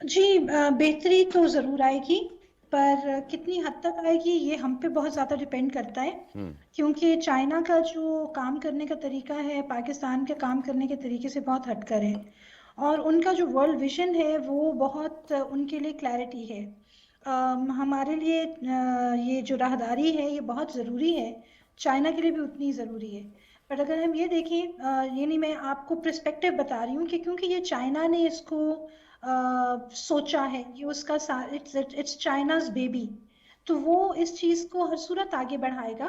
جی بہتری تو ضرور آئے گی، پر کتنی حد تک آئے گی یہ ہم پہ بہت زیادہ ڈیپینڈ کرتا ہے، کیونکہ چائنا کا جو کام کرنے کا طریقہ ہے پاکستان کے کام کرنے کے طریقے سے بہت ہٹ کر ہے، اور ان کا جو ورلڈ ویژن ہے وہ بہت ان کے لیے کلیئرٹی ہے۔ ہمارے لیے یہ جو راہداری ہے یہ بہت ضروری ہے، چائنا کے لیے بھی اتنی ضروری ہے۔ بٹ اگر ہم یہ دیکھیں، یعنی میں آپ کو پرسپیکٹیو بتا رہی ہوں کہ کیونکہ یہ چائنا نے اس کو سوچا ہے، یہ اس کا اٹس چائناز بیبی، تو وہ اس چیز کو ہر صورت آگے بڑھائے گا،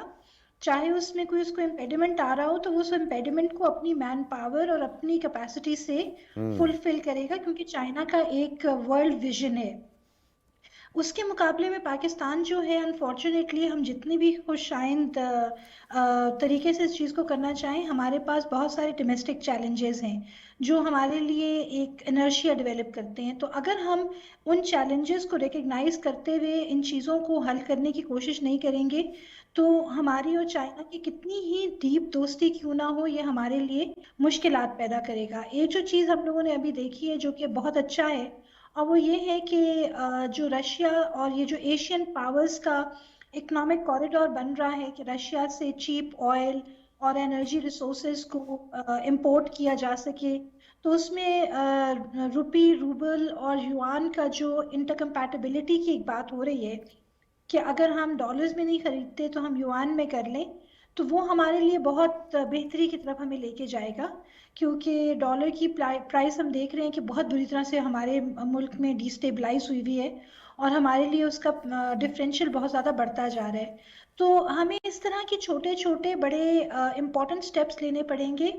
چاہے اس میں کوئی اس کو امپیڈیمنٹ آ رہا ہو تو وہ اس امپیڈیمنٹ کو اپنی مین پاور اور اپنی کیپیسٹی سے فلفل کرے گا، کیونکہ چائنا کا ایک ورلڈ ویژن ہے۔ اس کے مقابلے میں پاکستان جو ہے انفارچونیٹلی ہم جتنی بھی خوش آئند طریقے سے اس چیز کو کرنا چاہیں، ہمارے پاس بہت سارے ڈومیسٹک چیلنجز ہیں جو ہمارے لیے ایک انرشیا ڈیولپ کرتے ہیں۔ تو اگر ہم ان چیلنجز کو ریکگنائز کرتے ہوئے ان چیزوں کو حل کرنے کی کوشش نہیں کریں گے تو ہماری اور چائنا کی کتنی ہی ڈیپ دوستی کیوں نہ ہو، یہ ہمارے لیے مشکلات پیدا کرے گا۔ ایک جو چیز ہم لوگوں نے ابھی دیکھی ہے جو کہ بہت اچھا ہے، اور وہ یہ ہے کہ جو رشیا اور یہ جو ایشین پاورز کا اکنامک کوریڈور بن رہا ہے کہ رشیا سے چیپ آئل اور انرجی ریسورسز کو امپورٹ کیا جا سکے، تو اس میں روپی، روبل اور یوان کا جو انٹر کمپیٹیبلٹی کی ایک بات ہو رہی ہے کہ اگر ہم ڈالرز میں نہیں خریدتے تو ہم یوان میں کر لیں، تو وہ ہمارے لیے بہت بہتری کی طرف ہمیں لے کے جائے گا، کیونکہ ڈالر کی پرائس ہم دیکھ رہے ہیں کہ بہت بری طرح سے ہمارے ملک میں ڈی اسٹیبلائز ہوئی ہوئی ہے، اور ہمارے لیے اس کا ڈفرینشیل بہت زیادہ بڑھتا جا رہا ہے۔ تو ہمیں اس طرح کے چھوٹے چھوٹے بڑے امپورٹنٹ سٹیپس لینے پڑیں گے،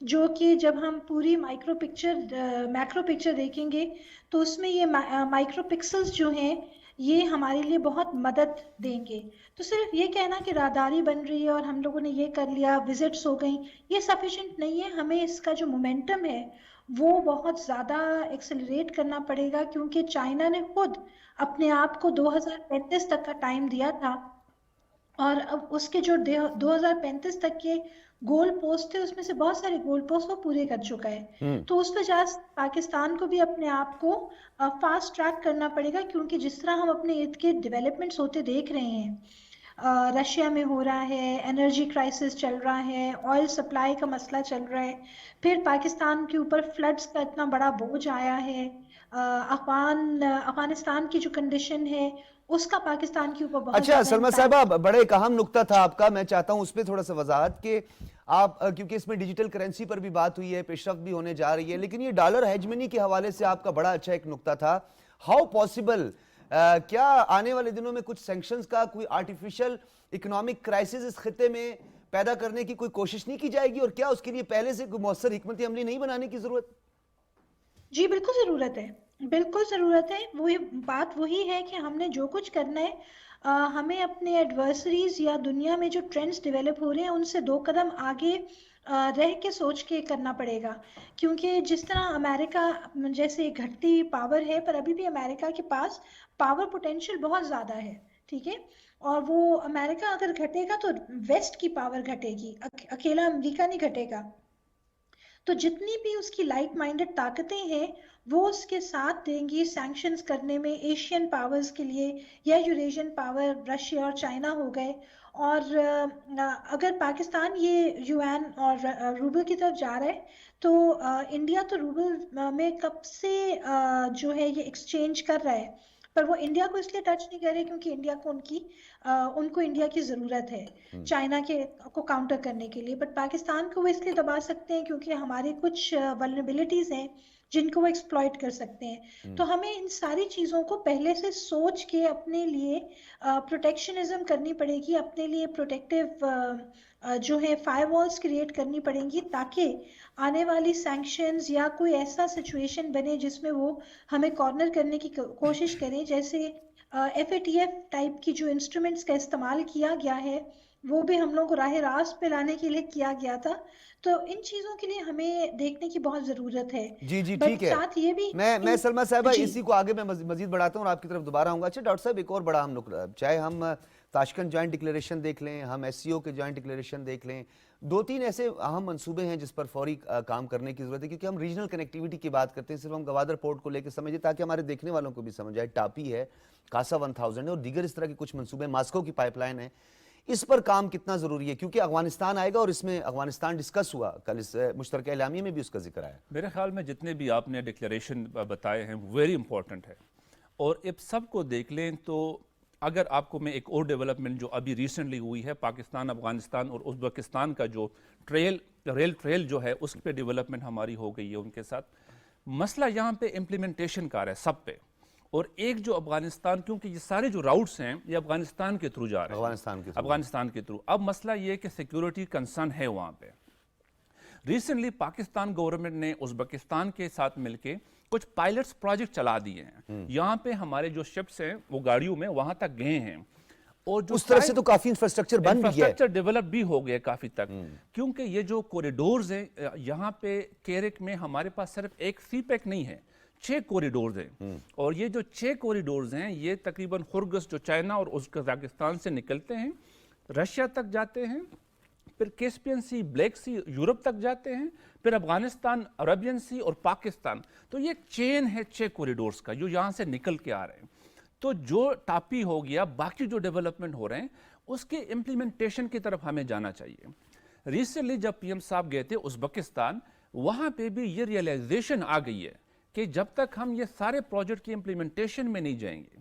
جو کہ جب ہم پوری میکرو پکچر دیکھیں گے تو اس میں یہ مائکرو پکسلز جو ہیں یہ ہمارے لیے بہت مدد دیں گے۔ تو صرف یہ کہنا کہ راہداری بن رہی ہے اور ہم لوگوں نے یہ کر لیا، وزٹس ہو گئیں، یہ سفیشینٹ نہیں ہے۔ ہمیں اس کا جو مومنٹم ہے وہ بہت زیادہ ایکسلریٹ کرنا پڑے گا، کیونکہ چائنا نے خود اپنے آپ کو 2035 تک کا ٹائم دیا تھا، اور اب اس کے جو 2035 تک کے گول پوسٹ تھے اس میں سے بہت سارے گول پوسٹ وہ پورے کر چکا ہے۔ تو اس وجہ سے پاکستان کو بھی اپنے آپ کو فاسٹ ٹریک کرنا پڑے گا، کیونکہ جس طرح ہم اپنے ارد گرد ڈیولپمنٹس ہوتے دیکھ رہے ہیں، رشیا میں ہو رہا ہے، انرجی کرائسس چل رہا ہے، آئل سپلائی کا مسئلہ چل رہا ہے، پھر پاکستان کے اوپر فلڈز کا اتنا بڑا بوجھ آیا ہے، افغانستان کی جو کنڈیشن ہے اس کا پاکستان کے اوپر بہت اچھا زیادہ سلمیٰ امپیکٹ۔ صاحبہ، بڑے ایک اہم نکتہ تھا آپ کا، میں چاہتا ہوں اس پہ تھوڑا سا وضاحت کہ آپ، کیونکہ اس میں ڈیجیٹل کرنسی پر بھی بات ہوئی ہے، پیش رفت بھی ہونے جا رہی ہے، لیکن یہ ڈالر ہیجمنی کے حوالے سے آپ کا بڑا اچھا ایک نکتہ تھا۔ ہاؤ پاسبل، کیا آنے والے دنوں میں کچھ سینکشنز کا کوئی آرٹیفیشل اکنامک کرائسس اس خطے میں پیدا کرنے کی کوئی کوشش نہیں کی جائے گی، اور کیا اس کے لیے پہلے سے کوئی مؤثر حکمت عملی نہیں بنانے کی ضرورت؟ جی بالکل ضرورت ہے، بالکل ضرورت ہے۔ وہی بات وہی ہے کہ ہم نے جو کچھ کرنا ہے، ہمیں اپنے ایڈورسریز یا دنیا میں جو ٹرینڈز ڈیولپ ہو رہے ہیں ان سے 2 قدم آگے رہ کے سوچ کے کرنا پڑے گا، کیونکہ جس طرح امریکہ جیسے گھٹتی پاور ہے، پر ابھی بھی امریکہ کے پاس پاور پوٹینشیل بہت زیادہ ہے، ٹھیک ہے، اور وہ امریکہ اگر گھٹے گا تو ویسٹ کی پاور گھٹے گی، اکیلا امریکہ نہیں گھٹے گا۔ تو جتنی بھی اس کی لائٹ مائنڈڈ طاقتیں ہیں وہ اس کے ساتھ دیں گی سینکشنز کرنے میں، ایشین پاورز کے لیے، یا یوریشین پاور رشیا اور چائنا ہو گئے۔ اور اگر پاکستان یہ یوان اور روبل کی طرف جا رہا ہے تو انڈیا تو روبل میں کب سے جو ہے یہ ایکسچینج کر رہا ہے، پر وہ انڈیا کو اس لیے ٹچ نہیں کر رہے کیونکہ انڈیا کو ان کو انڈیا کی ضرورت ہے چائنا کے کو کاؤنٹر کرنے کے لیے، بٹ پاکستان کو وہ اس لیے دبا سکتے ہیں کیونکہ ہماری کچھ ولنریبلٹیز ہیں جن کو وہ ایکسپلائٹ کر سکتے ہیں۔ تو ہمیں ان ساری چیزوں کو پہلے سے سوچ کے اپنے لیے پروٹیکشنزم کرنی پڑے گی، اپنے لیے پروٹیکٹیو جو ہے فائر والز کریٹ کرنی پڑیں گی، تاکہ آنے والی سینکشنز یا کوئی ایسا سچویشن بنے جس میں وہ ہمیں کارنر کرنے کی کوشش کریں، جیسے F A T F type کی جو انسٹرومنٹس کا استعمال کیا گیا ہے وہ بھی ہم لوگوں کو راہ راست پہ لانے کے لیے کیا گیا تھا۔ تو ان چیزوں کے لیے ہمیں دیکھنے کی بہت ضرورت ہے۔ جی جی ٹھیک بٹ ہے، ساتھ یہ بھی میں سلمیٰ صاحبہ جی اسی کو آگے میں مزید بڑھاتا ہوں اور آپ کی طرف دوبارہ آؤں گا۔ اچھا ڈاکٹر صاحب، ایک اور بڑا اہم نکتہ، چاہے ہم تاشکند جوائنٹ ڈکلیریشن دیکھ لیں، ہم ایس سی او کے جوائنٹ ڈکلیریشن دیکھ لیں، دو تین ایسے اہم منصوبے ہیں جس پر فوری کام کرنے کی ضرورت ہے، کیونکہ ہم ریجنل کنیکٹیوٹی کی بات کرتے ہیں، صرف ہم گوادر پورٹ کو لے کے سمجھیں تاکہ ہمارے دیکھنے والوں کو بھی سمجھ آئے. ٹاپی ہے، کاسا 1000 ہے اور دیگر اس طرح کے کچھ منصوبے، ماسکو کی پائپ لائن ہے. اس پر کام کتنا ضروری ہے کیونکہ افغانستان آئے گا اور اس میں افغانستان ڈسکس ہوا کل، اس مشترکہ اعلامیے میں بھی اس کا ذکر آیا. میرے خیال میں جتنے بھی آپ نے ڈکلیریشن بتائے ہیں ویری امپورٹنٹ ہے، اور اب سب کو دیکھ لیں تو اگر آپ کو میں ایک اور ڈیولپمنٹ جو ابھی ریسنٹلی ہوئی ہے، پاکستان، افغانستان اور ازبکستان کا جو ریل ٹریل جو ہے اس پہ ڈیولپمنٹ ہماری ہو گئی ہے ان کے ساتھ. مسئلہ یہاں پہ امپلیمنٹیشن کا ہے سب پہ، اور ایک جو افغانستان، کیونکہ یہ سارے جو راؤٹس ہیں یہ افغانستان کے تھرو جا رہے ہیں، افغانستان کے تھرو. اب مسئلہ یہ ہے کہ سیکیورٹی کنسرن ہے وہاں پہ. ریسنٹلی پاکستان گورنمنٹ نے ازبکستان کے ساتھ مل کے کچھ پائلٹس پروجیکٹ چلا دیے ہیں. یہاں پہ ہمارے جو شپس ہیں وہ گاڑیوں میں وہاں تک گئے ہیں، اور جو اس طرح سے تو کافی انفراسٹرکچر بن بھی گیا ہے، انفراسٹرکچر ڈیولپ بھی ہو گیا کافی تک. کیونکہ یہ جو کوریڈورز ہیں یہاں پہ کیرک میں ہمارے پاس صرف ایک سی پیک نہیں ہے، 6 کوریڈورز ہیں. اور یہ جو 6 کوریڈورز ہیں یہ تقریباً خرگس جو چائنا اور ازبکستان سے نکلتے ہیں، رشیا تک جاتے ہیں، پھر کیسپین سی، بلیک سی، یورپ تک جاتے ہیں، پھر افغانستان، عربین سی اور پاکستان. تو یہ ایک چین ہے 6 کوریڈورز کا جو یہاں سے نکل کے آ رہے ہیں. تو جو ٹاپی ہو گیا، باقی جو ڈیولپمنٹ ہو رہے ہیں اس کے امپلیمنٹیشن کی طرف ہمیں جانا چاہیے. ریسنٹلی جب پی ایم صاحب گئے تھے ازبکستان، وہاں پہ بھی یہ ریئلائزیشن آ گئی ہے کہ جب تک ہم یہ سارے پروجیکٹ کی امپلیمنٹیشن میں نہیں جائیں گے،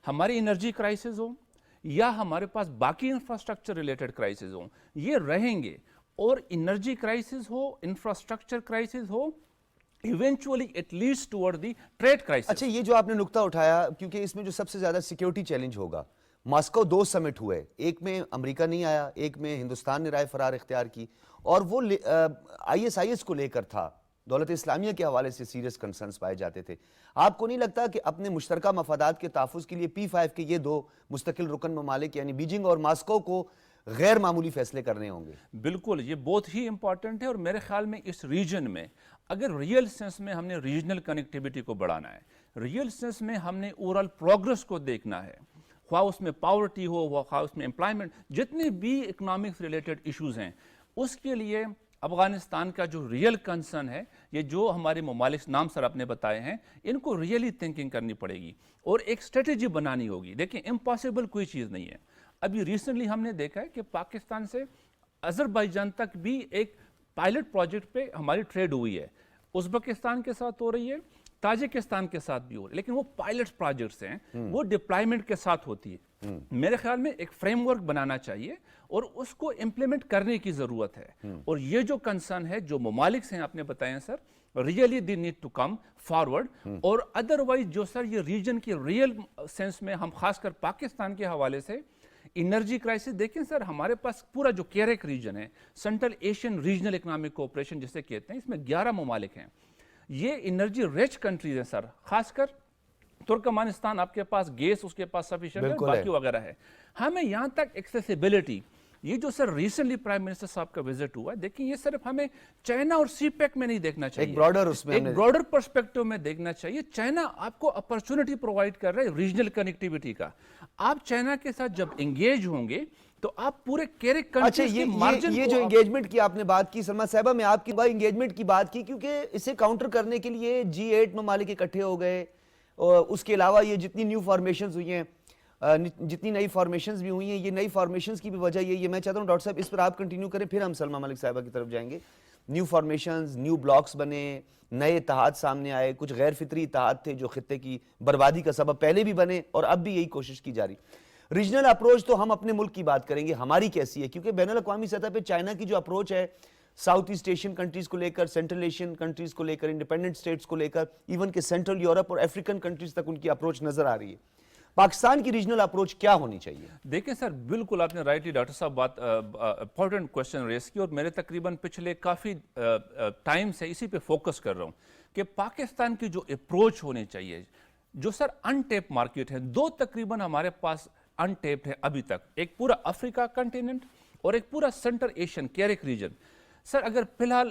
ہماری انرجی کرائسس ہو یا ہمارے پاس باقی انفراسٹرکچر ریلیٹڈ کرائسس ہوں، یہ رہیں گے. اور انرجی کرائسس ہو، انفراسٹرکچر کرائسس ہو، eventually it leads toward the trade crisis. اچھا، یہ جو آپ نے نقطہ اٹھایا، کیونکہ اس میں جو سب سے زیادہ سیکیورٹی چیلنج ہوگا، ماسکو 2 سمٹ ہوئے، ایک میں امریکہ نہیں آیا، ایک میں ہندوستان نے رائے فرار اختیار کی، اور وہ ISIS کو لے کر تھا، دولت اسلامیہ کے حوالے سے سیریس کنسرنز پائے جاتے تھے. آپ کو نہیں لگتا کہ اپنے مشترکہ مفادات کے تحفظ کے لیے P5 کے یہ 2 مستقل رکن ممالک یعنی بیجنگ اور ماسکو کو غیر معمولی فیصلے کرنے ہوں گے؟ بالکل، یہ بہت ہی امپورٹنٹ ہے. اور میرے خیال میں اس ریجن میں اگر ریئل سینس میں ہم نے ریجنل کنیکٹیوٹی کو بڑھانا ہے، ریئل سینس میں ہم نے اوورال پروگرس کو دیکھنا ہے، خواہ اس میں پاورٹی ہو، خواہ اس میں امپلائمنٹ، جتنے بھی اکنامکس ریلیٹڈ ایشوز ہیں، اس کے لیے افغانستان کا جو ریئل کنسرن ہے، یہ جو ہمارے ممالک نام سر آپ نے بتائے ہیں، ان کو ریئلی تھنکنگ کرنی پڑے گی اور ایک اسٹریٹجی بنانی ہوگی. دیکھیں، امپاسبل کوئی چیز نہیں ہے. ابھی ریسنٹلی ہم نے دیکھا ہے کہ پاکستان سے آذربائیجان تک بھی ایک پائلٹ پروجیکٹ پہ ہماری ٹریڈ ہوئی ہے، ازبکستان کے ساتھ ہو رہی ہے، تاجکستان کے ساتھ بھی ہو رہی ہے، لیکن وہ پائلٹ پروجیکٹس ہیں، وہ ڈپلائمنٹ کے ساتھ ہوتی ہے. میرے خیال میں ایک فریم ورک بنانا چاہیے اور اس کو امپلیمنٹ کرنے کی ضرورت ہے. اور یہ جو کنسرن ہے جو ممالک ہیں آپ نے بتائے ہیں sir, really the need to come forward. اور ادروائز جو سر یہ ریجن کی ریئل سینس میں ہم خاص کر پاکستان کے حوالے سے انرجی کرائسس دیکھیں سر، ہمارے پاس پورا جو کیرک ریجن ہے، central Asian regional economic cooperation جسے کہتے ہیں، اس میں 11 ممالک ہیں. یہ انرجی ریچ کنٹریز ہیں سر، خاص کر ترکمانستان آپ کے پاس گیس اس کے پاس سفیشینٹ ہے، باقی وغیرہ ہے. ہمیں یہاں تک ایکسیسیبلٹی، یہ جو سر ریسنٹلی پرائم منسٹر صاحب کا وزٹ ہوا ہے، دیکھیں یہ صرف ہمیں چائنا اور سی پیک میں نہیں دیکھنا چاہیے، ایک براڈر پرسپیکٹو میں دیکھنا چاہیے. چائنا آپ کو اپرچونٹی پرووائڈ کر رہا ہے ریجنل کنیکٹیوٹی کا. آپ چائنا کے ساتھ جب انگیج ہوں گے تو آپ پورے کیرک کنٹریز کے مارجن، یہ جو انگیجمنٹ کی آپ نے بات کی سلما صاحبہ، میں آپ کی انگیجمنٹ کی بات کی کیونکہ اسے کاؤنٹر کرنے کے لیے G8 ممالک اکٹھے ہو گئے. اور اس کے علاوہ یہ جتنی نیو فارمیشنز ہوئی ہیں، جتنی نئی فارمیشنز بھی ہوئی ہیں، یہ نئی فارمیشنز کی بھی وجہ یہ میں چاہتا ہوں ڈاکٹر صاحب اس پر آپ کنٹینیو کریں، پھر ہم سلما ملک صاحبہ کی طرف جائیں گے. نیو فارمیشنز، نیو بلاکس بنے، نئے اتحاد سامنے آئے، کچھ غیر فطری اتحاد تھے جو خطے کی بربادی کا سبب پہلے بھی بنے اور اب بھی یہی کوشش کی جا رہی. ریجنل اپروچ تو ہم اپنے ملک کی بات کریں گے، ہماری کیسی ہے؟ کیونکہ بین الاقوامی سطح پہ چائنا کی جو اپروچ ہے ساؤتھ ایسٹ ایشین کنٹریز کو لے کر، سینٹرل ایشین کنٹریز کو لے کر، انڈیپینڈنٹ اسٹیٹس کو لے کر، ایون کہ سینٹرل یورپ اور افریقن کنٹریز تک ان کی اپروچ نظر آ رہی ہے. پاکستان کی ریجنل اپروچ کیا ہونی چاہیے؟ دیکھیں سر، بالکل آپ نے رائٹلی ڈاکٹر صاحب بات امپورٹنٹ کوشچن ریز کی، اور میرے تقریباً پچھلے کافی ٹائم سے اسی پہ فوکس کر رہا ہوں کہ پاکستان کی جو اپروچ ہونی چاہیے، جو سر ان ٹیپ مارکیٹ ہے، 2 تقریباً ہمارے پاس ان ٹیپڈ ہے ابھی تک، ایک پورا افریقہ کنٹیننٹ اور ایک پورا سینٹرل ایشین کیرک ریجن. سر اگر فی الحال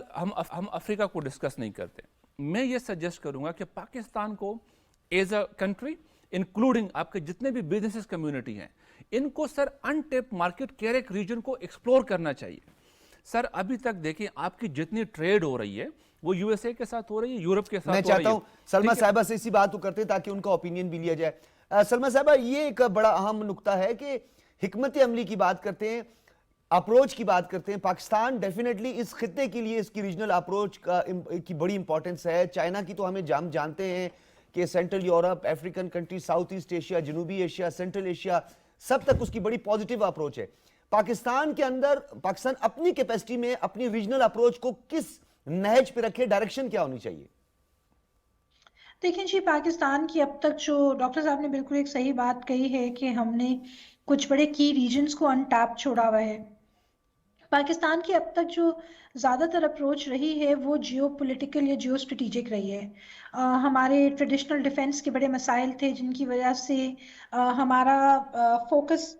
ہم افریقہ کو ڈسکس نہیں کرتے، میں یہ سجیسٹ کروں گا کہ پاکستان کو ایز اے کنٹری انکلوڈنگ آپ کے جتنے بھی بزنسز کمیونٹی ہیں، ان کو سر ان ٹیپ مارکیٹ کیرک ریجن کو ایکسپلور کرنا چاہیے. سر ابھی تک دیکھیں آپ کی جتنی ٹریڈ ہو رہی ہے وہ یو ایس اے کے ساتھ ہو رہی ہے, یورپ کے ساتھ ہو میں رہی ہے. چاہتا ہوں سلمہ صاحبہ سے اسی بات کو کرتے ہیں تاکہ ان کا اوپینین بھی لیا جائے. سلمہ صاحبہ, یہ ایک بڑا اہم نقطہ ہے کہ حکمت عملی کی بات کرتے ہیں, اپروچ کی بات کرتے ہیں. پاکستان ڈیفینیٹلی اس خطے کے لیے اس کی ریجنل اپروچ کی بڑی امپورٹنس ہے. چائنا کی تو ہم جانتے ہیں کہ central Europe, African country, south east Asia, جنوبی ایشیا, سینٹرل ایشیا, سب تک اس کی بڑی پازیٹیو اپروچ ہے. پاکستان کے اندر پاکستان اپنی کیپیسٹی میں اپنی ریجنل اپروچ کو کس نہج پہ رکھے, ڈائریکشن کیا ہونی چاہیے؟ دیکھیں جی, پاکستان کی اب تک جو ڈاکٹر صاحب نے بالکل ایک صحیح بات کہی ہے کہ ہم نے کچھ بڑے کی ریجنز کو انٹیپ چھوڑا ہوا ہے. پاکستان کی اب تک جو زیادہ تر اپروچ رہی ہے وہ جیو پولیٹیکل یا جیو اسٹریٹجک رہی ہے. ہمارے ٹریڈیشنل ڈیفنس کے بڑے مسائل تھے جن کی وجہ سے ہمارا فوکس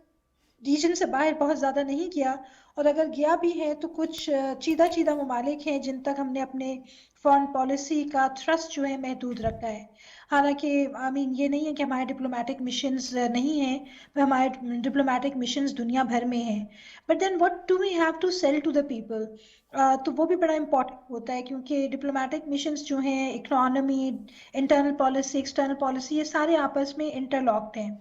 ریجن سے باہر بہت زیادہ نہیں گیا, اور اگر گیا بھی ہے تو کچھ چیدہ ممالک ہیں جن تک ہم نے اپنے فارن پالیسی کا تھرسٹ جو ہے محدود رکھا ہے. حالانکہ یہ نہیں ہے کہ ہمارے ڈپلومیٹک مشنز نہیں ہیں, ہمارے ڈپلومیٹک مشنز دنیا بھر میں ہیں. But then what do we have to sell to the people, تو وہ بھی بڑا امپورٹنٹ ہوتا ہے, کیونکہ ڈپلومیٹک مشنز جو ہیں, اکنانومی, انٹرنل پالیسی, ایکسٹرنل پالیسی, یہ سارے آپس میں انٹر لاکڈ ہیں.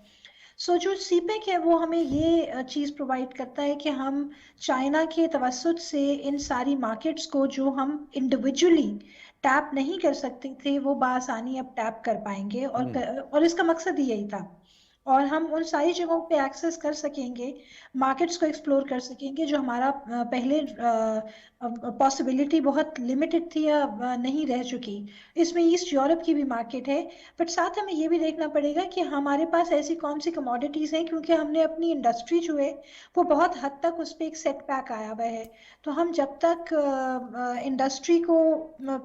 سو جو سی پیک ہے وہ ہمیں یہ چیز پرووائڈ کرتا ہے کہ ہم چائنا کے توسط سے ان ساری مارکیٹس کو جو ہم انڈیویجولی ٹیپ نہیں کر سکتے تھے وہ بآسانی اب ٹیپ کر پائیں گے, اور اس کا مقصد یہی تھا. اور ہم ان ساری جگہوں پہ ایکسس کر سکیں گے, مارکیٹس کو ایکسپلور کر سکیں گے جو ہمارا پہلے پاسبلٹی بہت لمیٹڈ تھی یا نہیں رہ چکی. اس میں ایسٹ یورپ کی بھی مارکیٹ ہے, بٹ ساتھ ہمیں یہ بھی دیکھنا پڑے گا کہ ہمارے پاس ایسی کون سی کموڈیٹیز ہیں, کیونکہ ہم نے اپنی انڈسٹری جو ہے وہ بہت حد تک اس پہ ایک سیٹ بیک آیا ہوا ہے. تو ہم جب تک انڈسٹری کو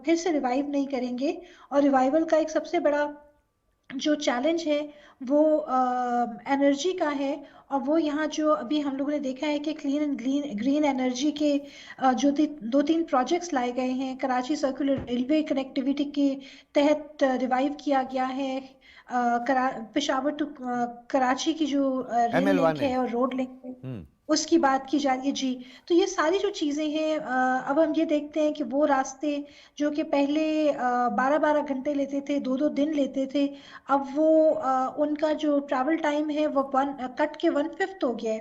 پھر سے ریوائیو نہیں کریں گے, اور ریوائیول کا ایک سب سے بڑا جو چیلنج ہے وہ انرجی کا ہے, اور وہ یہاں جو ابھی ہم لوگوں نے دیکھا ہے کہ کلین اینڈ گرین انرجی کے جو 2-3 پروجیکٹس لائے گئے ہیں, کراچی سرکولر ریلوے کنیکٹیویٹی کے تحت ریوائیو کیا گیا ہے, پشاور ٹو کراچی کی جو ریل لنک ہے اور روڈ لنک ہے اس کی بات کی جا رہی ہے جی. تو یہ ساری جو چیزیں ہیں, اب ہم یہ دیکھتے ہیں کہ وہ راستے جو کہ پہلے 12 گھنٹے لیتے تھے, 2 دن لیتے تھے, اب وہ ان کا جو ٹریول ٹائم ہے وہ کٹ کے 1/5 ہو گیا ہے,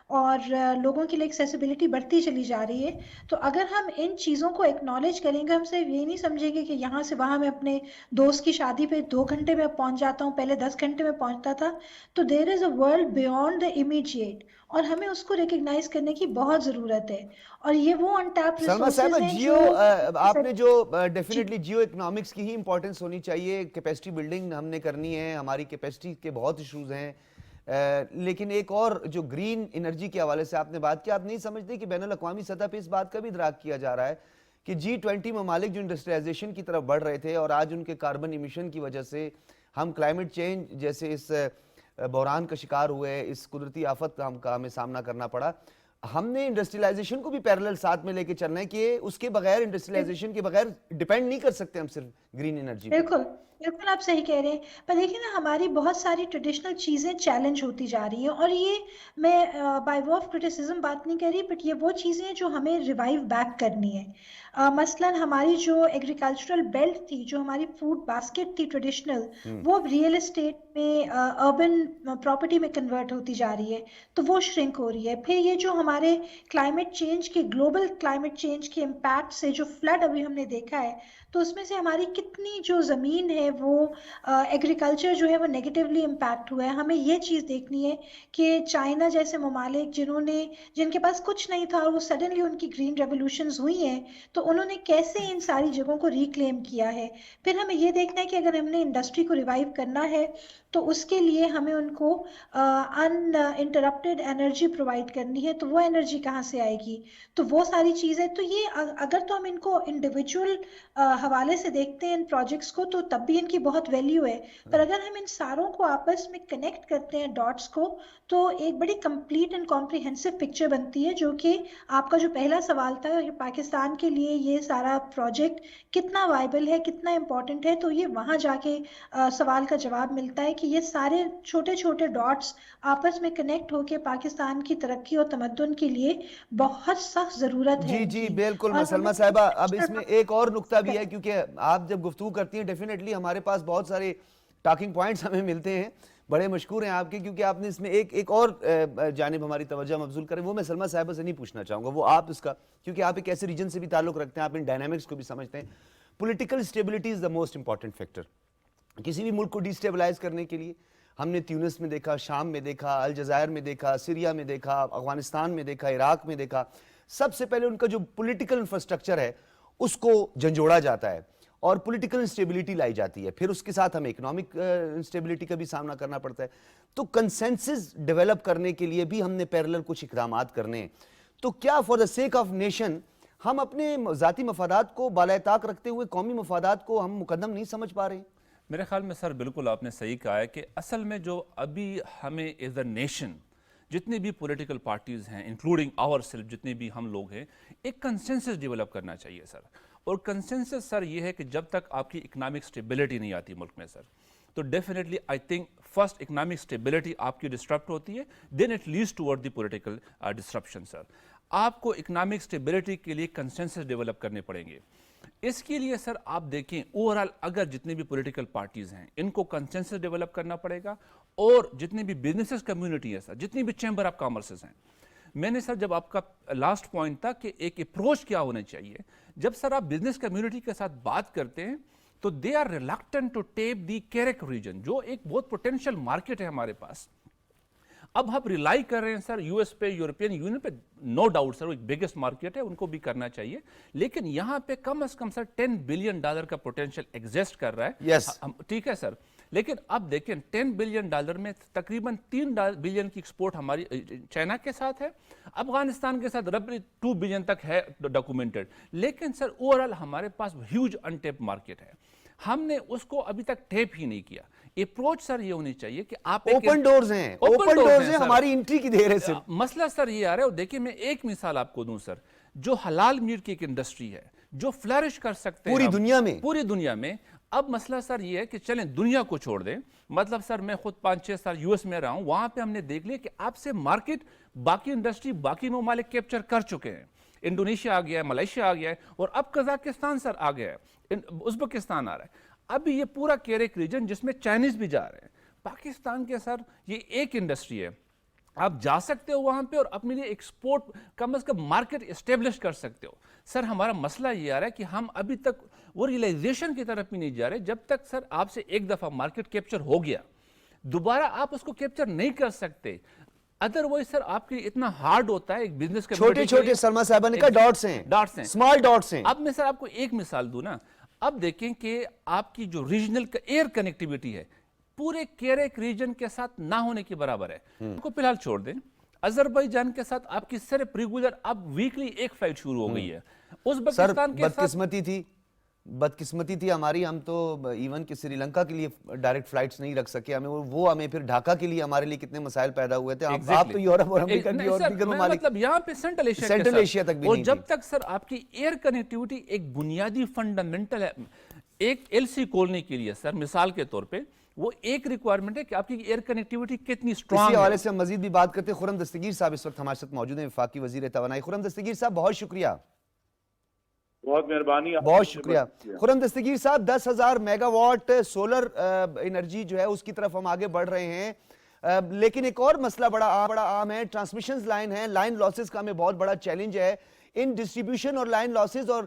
اور لوگوں کے لیے ایکسیسیبلٹی بڑھتی چلی جا رہی ہے. تو اگر ہم ان چیزوں کو ایکنالج کریں گے, ہم صرف یہ نہیں سمجھیں گے کہ یہاں سے وہاں میں اپنے دوست کی شادی پہ 2 گھنٹے میں پہنچ جاتا ہوں, پہلے 10 گھنٹے میں پہنچتا تھا, تو there is a world beyond the immediate, اور ہمیں اس کو ریکگنائز کرنے کی بہت ضرورت ہے. اور یہ وہ انٹیپ ریسورسز ہیں جو آپ نے جو ڈیفینیٹلی جیو اکنامکس کی ہی امپورٹنس ہونی چاہیے, کیپیسٹی بلڈنگ ہم نے کرنی ہے, ہماری کیپیسٹی کے بہت ایشوز ہیں. لیکن ایک اور جو گرین انرجی کے حوالے سے آپ نے بات کیا, آپ نہیں سمجھتے کہ بین الاقوامی سطح پہ اس بات کا بھی ادراک کیا جا رہا ہے کہ G20 ممالک جو انڈسٹریلائزیشن کی طرف بڑھ رہے تھے اور آج ان کے کاربن ایمیشن کی وجہ سے ہم کلائمیٹ چینج جیسے اس بحران کا شکار ہوئے, اس قدرتی آفت کا ہمیں سامنا کرنا پڑا, ہم نے انڈسٹریلائزیشن کو بھی پیرلل ساتھ میں لے کے چلنا ہے کہ اس کے بغیر, انڈسٹریلائزیشن کے بغیر ڈیپینڈ نہیں کر سکتے ہم صرف گرین انرجی پہ. بالکل آپ صحیح کہہ رہے ہیں, پر دیکھیں نا ہماری بہت ساری ٹریڈیشنل چیزیں چیلنج ہوتی جا رہی ہیں, اور یہ میں بائی وے آف کرٹیسزم بات نہیں کر رہی, بٹ یہ وہ چیزیں ہیں جو ہمیں ریوائیو بیک کرنی ہے. مثلاً ہماری جو ایگریکلچرل بیلٹ تھی, جو ہماری فوڈ باسکٹ تھی ٹریڈیشنل, وہ ریئل اسٹیٹ میں اربن پراپرٹی میں کنورٹ ہوتی جا رہی ہے, تو وہ شرنک ہو رہی ہے. پھر یہ جو ہمارے کلائمیٹ چینج کے, گلوبل کلائمیٹ چینج کے امپیکٹ سے جو فلڈ ابھی ہم نے دیکھا ہے, تو اس میں سے ہماری کتنی جو زمین ہے وہ ایگریکلچر جو ہے وہ نیگیٹیولی امپیکٹ ہوا ہے. ہمیں یہ چیز دیکھنی ہے کہ چائنا جیسے ممالک جن کے پاس کچھ نہیں تھا اور وہ سڈنلی ان کی گرین ریولوشنز ہوئی ہیں, تو انہوں نے کیسے ان ساری جگہوں کو ریکلیم کیا ہے. پھر ہمیں یہ دیکھنا ہے کہ اگر ہم نے انڈسٹری کو ریوائیو کرنا ہے تو اس کے لیے ہمیں ان کو ان انٹرپٹیڈ انرجی پرووائڈ کرنی ہے, تو وہ انرجی کہاں سے آئے گی. تو وہ ساری چیزیں, تو یہ اگر تو ہم ان کو انڈیویجول حوالے سے دیکھتے ہیں ان پروجیکٹس کو, تو تب بھی ان کی بہت ویلیو ہے. پر اگر ہم ان ساروں کو آپس میں کنیکٹ کرتے ہیں ڈاٹس کو, تو ایک بڑی کمپلیٹ اینڈ کمپریہنسو پکچر بنتی ہے, جو کہ آپ کا جو پہلا سوال تھا کہ پاکستان کے لیے یہ سارا پروجیکٹ کتنا وائبل ہے, کتنا امپورٹنٹ ہے, تو یہ وہاں جا کے سوال کا جواب ملتا ہے کہ کہ یہ سارے چھوٹے چھوٹے ڈاٹس آپس میں کنیکٹ ہو کے پاکستان کی ترقی اور تمدن کے لیے بہت سخت ضرورت ہے جی ان جی کی. بالکل اور مسلمہ ہمیں صاحبہ، اب اس میں ایک اور نقطہ بھی ہے، کریں. کیونکہ آپ جب گفتگو کرتی ہیں ڈیفینیٹلی ہمارے پاس بہت سارے ٹاکنگ پوائنٹس ہمیں ملتے ہیں، بڑے مشکور ہیں آپ کے، کیونکہ آپ نے اس میں ایک اور جانب ہماری توجہ مبذول کریں، وہ میں سلمہ صاحبہ سے نہیں پوچھنا چاہوں گا، وہ آپ اس کا، کیونکہ آپ ایک ایسے ریجن سے بھی تعلق رکھتے ہیں، آپ ان ڈائنامکس کو بھی سمجھتے ہیں. Political stability is the most important factor. کسی بھی ملک کو ڈی اسٹیبلائز کرنے کے لیے ہم نے تیونس میں دیکھا، شام میں دیکھا، الجزائر میں دیکھا، سیریا میں دیکھا، افغانستان میں دیکھا، عراق میں دیکھا، سب سے پہلے ان کا جو پولیٹیکل انفراسٹرکچر ہے اس کو جھنجھوڑا جاتا ہے اور پولیٹیکل انسٹیبلٹی لائی جاتی ہے، پھر اس کے ساتھ ہمیں اکنامک انسٹیبلٹی کا بھی سامنا کرنا پڑتا ہے. تو کنسنسس ڈیولپ کرنے کے لیے بھی ہم نے پیرلل کچھ اقدامات کرنے ہیں. تو کیا for the sake of nation ہم اپنے ذاتی مفادات کو بالائے طاق رکھتے ہوئے قومی مفادات کو ہم مقدم نہیں سمجھ پا رہے ہیں؟ میرے خیال میں سر بالکل آپ نے صحیح کہا ہے کہ اصل میں جو ابھی ہمیں ایز اے نیشن جتنی بھی پولیٹیکل پارٹیز ہیں انکلوڈنگ آور سیلف، جتنے بھی ہم لوگ ہیں، ایک کنسنسس ڈیولپ کرنا چاہیے سر. اور کنسنسس سر یہ ہے کہ جب تک آپ کی اکنامک سٹیبلٹی نہیں آتی ملک میں سر، تو definitely I think first economic stability آپ کی ڈسٹرپٹ ہوتی ہے، then it leads toward the political disruption sir. آپ کو اکنامک سٹیبلٹی کے لیے کنسنسس ڈیولپ کرنے پڑیں گے. اس کے لیے سر آپ دیکھیں اوورال اگر جتنے بھی پولیٹیکل پارٹیز ہیں ان کو کنسنسس ڈیولپ کرنا پڑے گا، اور جتنے بھی بزنسز کمیونٹی ہے سر، جتنی بھی چیمبر آف کامرسز ہیں. میں نے سر جب آپ کا لاسٹ پوائنٹ تھا کہ ایک اپروچ کیا ہونا چاہیے، جب سر آپ بزنس کمیونٹی کے ساتھ بات کرتے ہیں تو they are reluctant to tap the Karak region, جو ایک بہت پوٹینشیل مارکیٹ ہے ہمارے پاس. اب ہم ریلائی کر رہے ہیں سر یو ایس پہ، یورپین یونین پہ، نو ڈاؤٹ سر وہ ایک بگیسٹ مارکیٹ ہے، ان کو بھی کرنا چاہیے، لیکن یہاں پہ کم از کم سر $10 بلین کا پوٹینشیل ایگزسٹ کر رہا ہے. یس ٹھیک ہے سر، لیکن اب دیکھیں $10 بلین میں تقریباً $3 بلین کی ایکسپورٹ ہماری چائنا کے ساتھ ہے، افغانستان کے ساتھ ربلی $2 بلین تک ہے ڈاکومنٹڈ، لیکن سر اوورال ہمارے پاس ہیوج انٹیپ مارکیٹ ہے. ہم نے اس کو ابھی تک ٹیپ ہی نہیں کیا. اپروچ سر یہ ہونی چاہیے کہ آپ اوپن ڈورز ہیں، اوپن ڈورز ہیں، ہماری انٹری کی دیر ہے صرف. مسئلہ سر یہ آ رہا ہے، دیکھیں میں ایک مثال آپ کو دوں سر، جو حلال میٹ کی ایک انڈسٹری ہے جو فلرش کر سکتے ہیں پوری دنیا میں، پوری دنیا میں. اب مسئلہ سر یہ ہے کہ چلیں دنیا کو چھوڑ دیں، مطلب سر میں خود 5-6 سال یو ایس میں رہا ہوں، وہاں پہ ہم نے دیکھ لیا کہ آپ سے مارکیٹ باقی انڈسٹری باقی ممالک کیپچر کر چکے ہیں. انڈونیشیا آ گیا ہے، ملائیشیا آ گیا ہے، اور اب قزاقستان سر آ گیا ہے، ازبکستان آ رہا ہے. اب یہ پورا کیرک ریجن جس میں چائنیز بھی جا رہے ہیں. پاکستان کے سر یہ ایک انڈسٹری ہے، آپ جا سکتے ہو وہاں پہ اور اپنے لیے ایکسپورٹ کم از کم مارکیٹ اسٹیبلش کر سکتے ہو. سر ہمارا مسئلہ یہ آ رہا ہے کہ ہم ابھی تک وہ ریلائزیشن کی طرف بھی نہیں جا رہے. جب تک سر آپ سے ایک دفعہ مارکیٹ کیپچر ہو گیا دوبارہ آپ اس کو کیپچر نہیں کر سکتے. ادروائز سر آپ کے اتنا ہارڈ ہوتا ہے ایک بزنس چھوٹے چھوٹے سلمہ صاحبہ نے کہا ڈاٹس ہیں، سمال ڈاٹس ہیں. اب میں سر آپ کو ایک مثال دوں نا، اب دیکھیں کہ آپ کی جو ریجنل ایئر کنیکٹیویٹی ہے پورے کیرک ریجن کے ساتھ نہ ہونے کی برابر ہے. ان کو فی الحال چھوڑ دیں، آذربائیجان کے ساتھ آپ کی صرف ریگولر اب ویکلی ایک فلائٹ شروع ہو گئی ہے. ازبکستان کے ساتھ بدقسمتی تھی ہماری، ہم تو ایون کہ سری لنکا کے لیے ڈائریکٹ فلائٹس نہیں رکھ سکے، ہمیں پھر ڈھاکہ کے لیے ہمارے لیے کتنے مسائل پیدا ہوئے تھے. آپ تو یورپ اور امریکہ کی اور دیگر ممالک، مطلب یہاں پہ سینٹرل ایشیا تک بھی اور نہیں جب تک سر آپ کی ایئر کنیکٹیوٹی ایک بنیادی فنڈامنٹل ہے. ایک ایل سی کھولنے کے لیے سر مثال کے طور پہ وہ ایک ریکوائرمنٹ ہے کہ آپ کی ایئر کنیکٹیوٹی کتنی سٹرانگ ہے. اسی حوالے سے ہم مزید بھی بات کرتے ہیں. خرم دستگیر صاحب اس وقت ہمارے ساتھ موجود ہیں، وفاقی وزیر توانائی. خرم دستگیر صاحب بہت شکریہ. بہت مہربانی، بہت شکریہ. خرم دستگیر صاحب 10,000 میگا واٹ سولر انرجی جو ہے اس کی طرف ہم آگے بڑھ رہے ہیں، لیکن ایک اور مسئلہ بڑا عام ہے، ٹرانسمیشنز لائن ہیں، لائن لاسز کا ہمیں بہت بڑا چیلنج ہے. ان ڈسٹریبیوشن اور لائن لاسز اور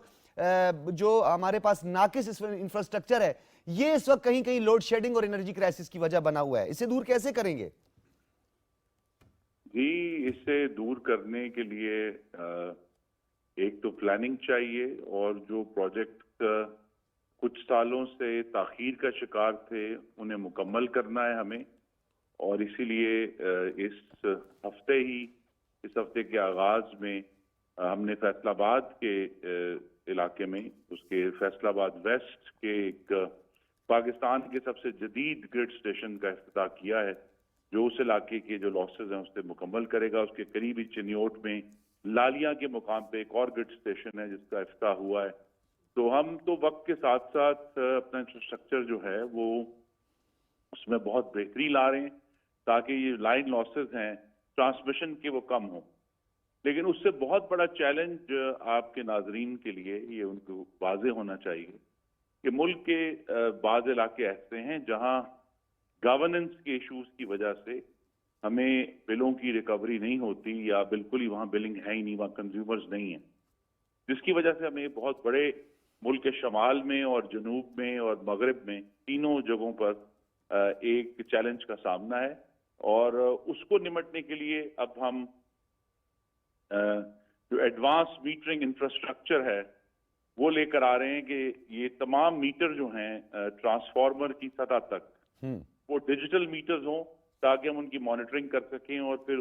جو ہمارے پاس ناقص انفراسٹرکچر ہے، یہ اس وقت کہیں کہیں لوڈ شیڈنگ اور انرجی کرائسس کی وجہ بنا ہوا ہے. اسے دور کیسے کریں گے؟ جی، اس سے دور کرنے کے لیے ایک تو پلاننگ چاہیے، اور جو پروجیکٹ کچھ سالوں سے تاخیر کا شکار تھے انہیں مکمل کرنا ہے ہمیں. اور اسی لیے اس ہفتے کے آغاز میں ہم نے فیصل آباد کے علاقے میں، اس کے فیصل آباد ویسٹ کے ایک پاکستان کے سب سے جدید گرڈ اسٹیشن کا افتتاح کیا ہے، جو اس علاقے کے جو لاسز ہیں اس سے مکمل کرے گا. اس کے قریبی چنیوٹ میں لالیاں کے مقام پہ ایک اور گرڈ اسٹیشن ہے جس کا افتتاح ہوا ہے. تو ہم تو وقت کے ساتھ ساتھ اپنا انفراسٹرکچر جو ہے وہ اس میں بہت بہتری لا رہے ہیں تاکہ یہ لائن لاسز ہیں ٹرانسمیشن کے وہ کم ہوں. لیکن اس سے بہت بڑا چیلنج آپ کے ناظرین کے لیے یہ ان کو واضح ہونا چاہیے کہ ملک کے بعض علاقے ایسے ہیں جہاں گورننس کے ایشوز کی وجہ سے ہمیں بلوں کی ریکوری نہیں ہوتی یا بالکل ہی وہاں بلنگ ہے ہی نہیں, وہاں کنزیومرز نہیں ہیں, جس کی وجہ سے ہمیں بہت بڑے ملک کے شمال میں اور جنوب میں اور مغرب میں تینوں جگہوں پر ایک چیلنج کا سامنا ہے. اور اس کو نمٹنے کے لیے اب ہم جو ایڈوانس میٹرنگ انفراسٹرکچر ہے وہ لے کر آ رہے ہیں کہ یہ تمام میٹر جو ہیں ٹرانسفارمر کی سطح تک وہ ڈیجیٹل میٹرز ہوں تاکہ ہم ان کی مانیٹرنگ کر سکیں اور پھر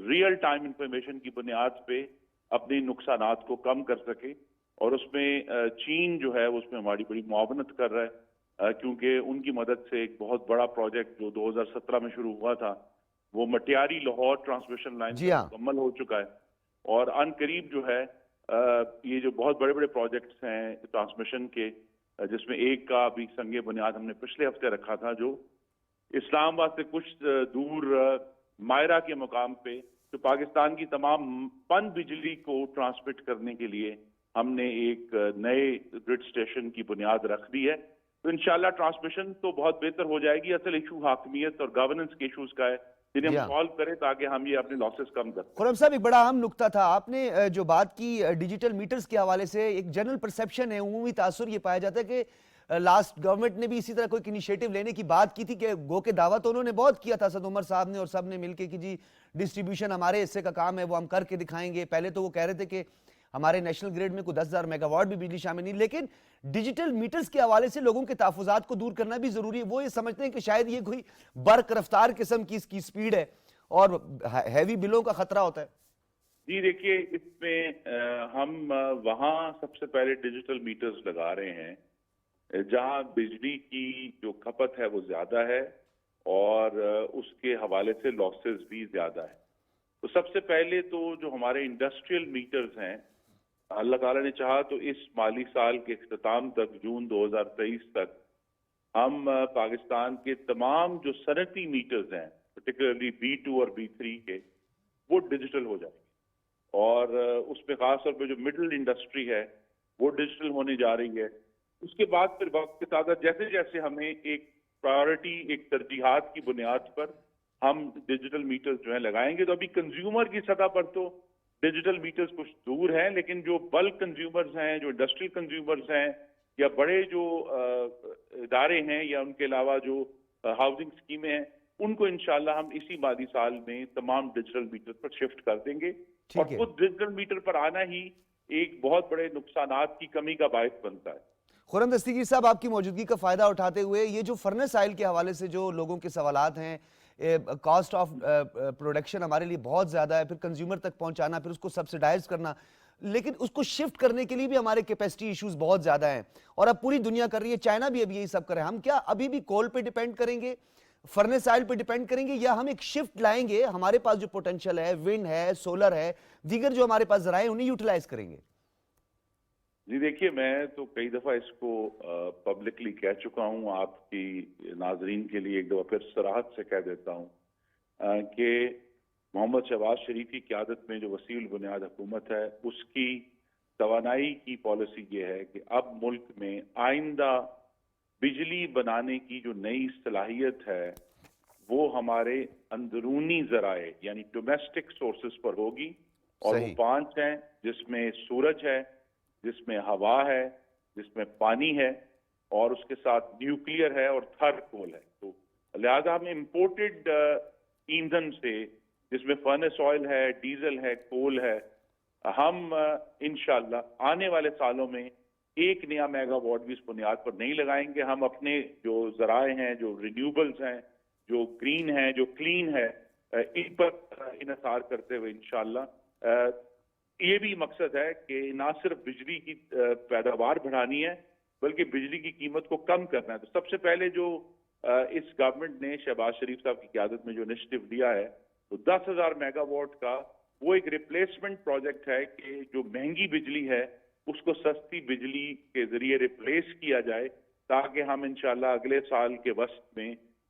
ریئل ٹائم انفارمیشن کی بنیاد پہ اپنے نقصانات کو کم کر سکیں. اور اس میں چین جو ہے اس میں ہماری بڑی معاونت کر رہا ہے کیونکہ ان کی مدد سے ایک بہت بڑا پروجیکٹ جو 2017 میں شروع ہوا تھا وہ مٹیاری لاہور ٹرانسمیشن لائن مکمل ہو چکا ہے. اور ان قریب جو ہے یہ جو بہت بڑے بڑے پروجیکٹس ہیں ٹرانسمیشن کے, جس میں ایک کا بھی سنگ بنیاد ہم نے پچھلے ہفتے رکھا تھا جو اسلام آباد سے کچھ دور مائرہ کے مقام پہ جو پاکستان کی تمام پن بجلی کو ٹرانسمٹ کرنے کے لیے ہم نے ایک نئے گرڈ اسٹیشن کی بنیاد رکھ دی ہے. تو انشاءاللہ ٹرانسمیشن تو بہت بہتر ہو جائے گی. اصل ایشو حاکمیت اور گورننس کے ایشوز کا ہے جنہیں ہم سالو کریں تاکہ ہم یہ اپنے لاسز کم کر سکیں. خرم صاحب ایک بڑا اہم نقطہ تھا آپ نے جو بات کی ڈیجیٹل میٹرز کے حوالے سے. ایک جنرل پرسیپشن ہے, عمومی تاثر یہ پایا جاتا ہے کہ لاسٹ گورنمنٹ نے بھی اسی طرح کوئی انیشیٹو لینے کی بات کی تھی کہ گو کے دعویٰ تو انہوں نے بہت کیا تھا, اسد عمر صاحب نے اور سب نے مل کے کہ جی ڈسٹریبیوشن ہمارے حصے کا کام ہے وہ ہم کر کے دکھائیں گے. پہلے تو وہ کہہ رہے تھے کہ ہمارے نیشنل گریڈ میں کوئی 10,000 میگا واٹ بھی بجلی شامل نہیں, لیکن ڈیجیٹل میٹرز کے حوالے سے لوگوں کے تحفظات کو دور کرنا بھی ضروری ہے. وہ یہ سمجھتے ہیں کہ شاید یہ کوئی برق رفتار قسم کی اس کی سپیڈ ہے اور ہیوی بلوں کا خطرہ ہوتا ہے. جی دیکھیے, اس میں ہم وہاں سب سے پہلے ڈیجیٹل میٹرز لگا رہے ہیں جہاں بجلی کی جو کھپت ہے وہ زیادہ ہے اور اس کے حوالے سے لاسز بھی زیادہ ہے. تو سب سے پہلے تو جو ہمارے انڈسٹریل میٹرز ہیں, اللہ تعالیٰ نے چاہا تو اس مالی سال کے اختتام تک جون 2023 تک ہم پاکستان کے تمام جو صنعتی میٹرز ہیں پرٹیکولرلی B2 اور B3 کے وہ ڈیجیٹل ہو جائیں گے. اور اس میں خاص طور پہ جو مڈل انڈسٹری ہے وہ ڈیجیٹل ہونے جا رہی ہے. اس کے بعد پھر وقت کے ساتھ جیسے جیسے ہمیں ایک پرائیورٹی ایک ترجیحات کی بنیاد پر ہم ڈیجیٹل میٹرز جو ہیں لگائیں گے. تو ابھی کنزیومر کی سطح پر تو ڈیجیٹل میٹرز کچھ دور ہیں, لیکن جو بلک کنزیومرز ہیں, جو انڈسٹریل کنزیومرز ہیں یا بڑے جو ادارے ہیں یا ان کے علاوہ جو ہاؤسنگ اسکیمیں ہیں, ان کو انشاءاللہ ہم اسی مالی سال میں تمام ڈیجیٹل میٹر پر شفٹ کر دیں گے. اور خود ڈیجیٹل میٹر پر آنا ہی ایک بہت بڑے نقصانات کی کمی کا باعث بنتا ہے. خرم دستگیر صاحب, آپ کی موجودگی کا فائدہ اٹھاتے ہوئے یہ جو فرنس آئل کے حوالے سے جو لوگوں کے سوالات ہیں, کاسٹ آف پروڈکشن ہمارے لیے بہت زیادہ ہے, پھر کنزیومر تک پہنچانا, پھر اس کو سبسیڈائز کرنا, لیکن اس کو شفٹ کرنے کے لیے بھی ہمارے کیپیسٹی ایشوز بہت زیادہ ہیں اور اب پوری دنیا کر رہی ہے, چائنا بھی اب یہی سب کر رہا ہے. ہم کیا ابھی بھی کول پہ ڈیپینڈ کریں گے, فرنس آئل پہ ڈیپینڈ کریں گے, یا ہم ایک شفٹ لائیں گے, ہمارے پاس جو پوٹینشل ہے, ونڈ ہے, سولر ہے, دیگر جو ہمارے پاس ذرائع انہیں یوٹیلائز کریں گے؟ جی دیکھیے, میں تو کئی دفعہ اس کو پبلکلی کہہ چکا ہوں, آپ کی ناظرین کے لیے ایک دفعہ پھر صراحت سے کہہ دیتا ہوں کہ محمد شہباز شریف کی قیادت میں جو وسیع البنیاد حکومت ہے اس کی توانائی کی پالیسی یہ ہے کہ اب ملک میں آئندہ بجلی بنانے کی جو نئی صلاحیت ہے وہ ہمارے اندرونی ذرائع یعنی ڈومیسٹک سورسز پر ہوگی. اور وہ 5 ہیں, جس میں سورج ہے, جس میں ہوا ہے, جس میں پانی ہے, اور اس کے ساتھ نیوکلیئر ہے اور تھر کول ہے. تو لہذا ہم امپورٹڈ ایندھن سے, جس میں فرنس آئل ہے, ڈیزل ہے, کول ہے, ہم انشاءاللہ آنے والے سالوں میں ایک نیا میگا واٹ بھی اس بنیاد پر نہیں لگائیں گے. ہم اپنے جو ذرائع ہیں, جو رینیوبلز ہیں, جو گرین ہیں, جو کلین ہے, ان پر انحصار کرتے ہوئے انشاءاللہ یہ بھی مقصد ہے کہ نہ صرف بجلی کی پیداوار بڑھانی ہے بلکہ بجلی کی قیمت کو کم کرنا ہے. تو سب سے پہلے جو اس گورنمنٹ نے شہباز شریف صاحب کی قیادت میں جو انیشیٹو لیا ہے تو 10,000 میگا واٹ کا وہ ایک ریپلیسمنٹ پروجیکٹ ہے کہ جو مہنگی بجلی ہے اس کو سستی بجلی کے ذریعے ریپلیس کیا جائے تاکہ ہم انشاءاللہ اگلے سال کے وسط میں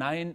9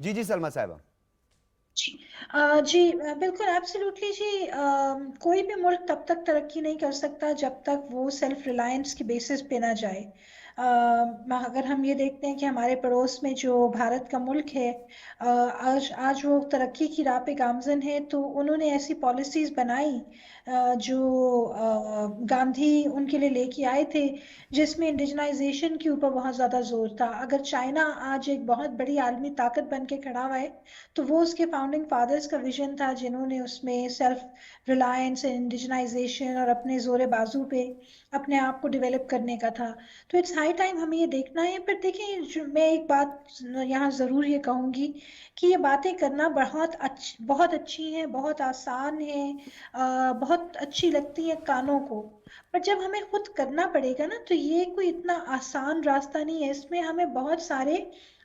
جی سلمہ صاحبہ. جی جی بالکل ایبسلیوٹلی جی. کوئی بھی ملک تب تک ترقی نہیں کر سکتا جب تک وہ سیلف ریلائنس کی بیسس پہ نہ جائے. اگر ہم یہ دیکھتے ہیں کہ ہمارے پڑوس میں جو بھارت کا ملک ہے آج وہ ترقی کی راہ پہ گامزن ہے، تو انہوں نے ایسی پالیسیز بنائی جو گاندھی ان کے لیے لے کے آئے تھے، جس میں انڈیجنائزیشن کے اوپر بہت زیادہ زور تھا. اگر چائنا آج ایک بہت بڑی عالمی طاقت بن کے کھڑا ہوا ہے تو وہ اس کے فاؤنڈنگ فادرز کا ویژن تھا، جنہوں نے اس میں سیلف ریلائنس، انڈیجنائزیشن اور اپنے زور بازو پہ اپنے آپ کو ڈیولپ کرنے کا تھا. تو اٹس ہائی ٹائم ہمیں یہ دیکھنا ہے. پر دیکھیں میں ایک بات یہاں ضرور یہ کہوں گی کہ یہ باتیں کرنا بہت اچھی ہیں، بہت آسان ہیں، بہت اچھی لگتی ہیں کانوں کو، پر جب ہمیں خود کرنا پڑے گا نا تو یہ کوئی اتنا آسان راستہ نہیں ہے. اس میں ہمیں بہت سارے